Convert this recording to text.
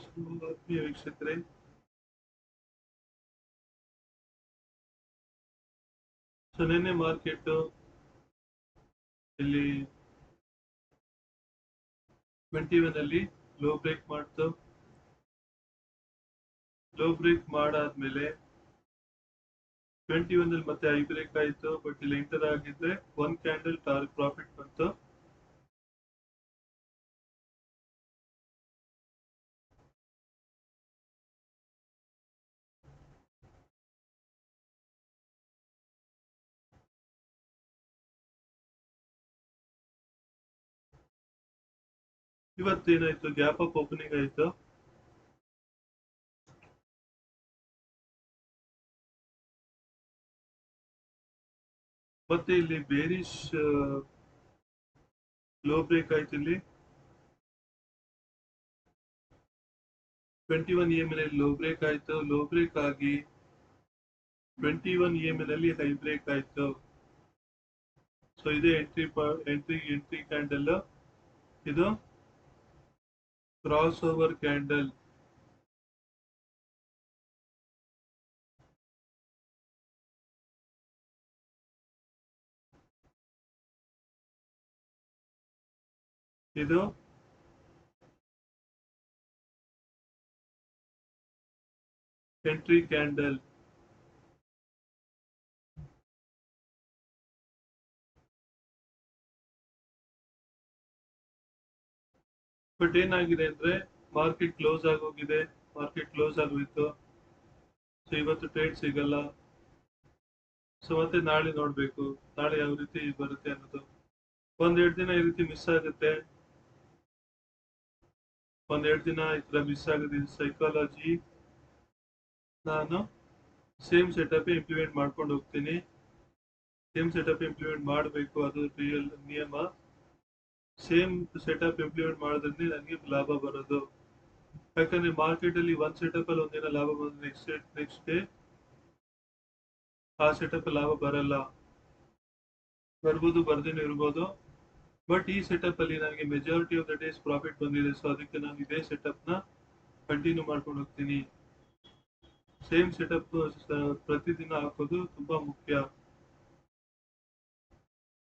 ಆತ್ಮೀಯ ವೀಕ್ಷಕರೇ, ಸೊ ನಿನ್ನೆ ಮಾರ್ಕೆಟ್ ಇಲ್ಲಿ 21 ಅಲ್ಲಿ ಲೋ ಬ್ರೇಕ್ ಮಾಡ್ತು. ಲೋ ಬ್ರೇಕ್ ಮಾಡಾದ್ಮೇಲೆ 21 ಅಲ್ಲಿ ಮತ್ತೆ ಹೈ ಬ್ರೇಕ್ ಆಯ್ತು. ಬಟ್ ಇಲ್ಲಿ ಎಂಟರ್ ಆಗಿದ್ರೆ ಒನ್ ಕ್ಯಾಂಡಲ್ ಪ್ರಾಫಿಟ್ ಬಂತು. ಇವತ್ತೇನಾಯ್ತು, ಗ್ಯಾಪ್ ಅಪ್ ಓಪನಿಂಗ್ ಆಯ್ತು. ಮತ್ತೆ ಇಲ್ಲಿ ಬೇರಿಶ್ ಲೋ ಬ್ರೇಕ್ ಆಯ್ತು. ಇಲ್ಲಿ 21 EMA ಲೋ ಬ್ರೇಕ್ ಆಯ್ತು. ಲೋ ಬ್ರೇಕ್ ಆಗಿ 21 EMA ನಲ್ಲಿ ಹೈ ಬ್ರೇಕ್ ಆಯ್ತು. ಸೊ ಇದೇ ಎಂಟ್ರಿ ಕ್ಯಾಂಡಲ್. ಇದು ಕ್ರಾಸ್ ಓವರ್ ಕ್ಯಾಂಡಲ್. ಇದು ಎಂಟ್ರಿ ಕ್ಯಾಂಡಲ್. ಬಟ್ ಏನಾಗಿದೆ ಅಂದ್ರೆ ಮಾರ್ಕೆಟ್ ಕ್ಲೋಸ್ ಆಗೋಗಿದೆ. ಮಾರ್ಕೆಟ್ ಕ್ಲೋಸ್ ಆಗೋಯ್ತು. ಸೊ ಇವತ್ತು ಟ್ರೇಡ್ ಸಿಗಲ್ಲ. ಸೊ ಮತ್ತೆ ನಾಳೆ ನೋಡ್ಬೇಕು, ನಾಳೆ ಯಾವ ರೀತಿ ಬರುತ್ತೆ ಅನ್ನೋದು. ಒಂದೆರಡು ದಿನ ಈ ರೀತಿ ಮಿಸ್ ಆಗುತ್ತೆ. ಒಂದೆರಡು ದಿನ ಈ ತರ ಮಿಸ್ ಆಗುತ್ತೆ. ಸೈಕಾಲಜಿ. ನಾನು ಸೇಮ್ ಸೆಟಪ್ ಇಂಪ್ಲಿಮೆಂಟ್ ಮಾಡ್ಕೊಂಡು ಹೋಗ್ತೀನಿ. ಸೇಮ್ ಸೆಟಪ್ ಇಂಪ್ಲಿಮೆಂಟ್ ಮಾಡಬೇಕು, ಅದು ರಿಯಲ್ ನಿಯಮ. ಸೇಮ್ ಸೆಟಪ್ ಇಂಪ್ಲಿಮೆಂಟ್ ಮಾಡಿದ್ರೆ ನನಗೆ ಲಾಭ ಬರೋದು. ಯಾಕಂದ್ರೆ ಮಾರ್ಕೆಟ್ ಅಲ್ಲಿ ಒಂದ್ ಸೆಟಪ್ ಅಲ್ಲಿ ಒಂದಿನ ಲಾಭ ಬಂದ್ರೆ ನೆಕ್ಸ್ಟ್ ಡೇ ಆ ಸೆಟಪ್ ಲಾಭ ಬರಲ್ಲ. ಬರ್ಬೋದು, ಬರ್ದೇನೆ ಇರ್ಬೋದು. ಬಟ್ ಈ ಸೆಟಪ್ ಅಲ್ಲಿ ನನಗೆ majority of the days profit ಬಂದಿದೆ. ಸೊ ಅದಕ್ಕೆ ನಾನು ಇದೇ ಸೆಟಪ್ ನ ಕಂಟಿನ್ಯೂ ಮಾಡ್ಕೊಂಡು ಹೋಗ್ತೀನಿ. ಸೇಮ್ ಸೆಟಪ್ ಪ್ರತಿದಿನ ಹಾಕೋದು ತುಂಬಾ ಮುಖ್ಯ.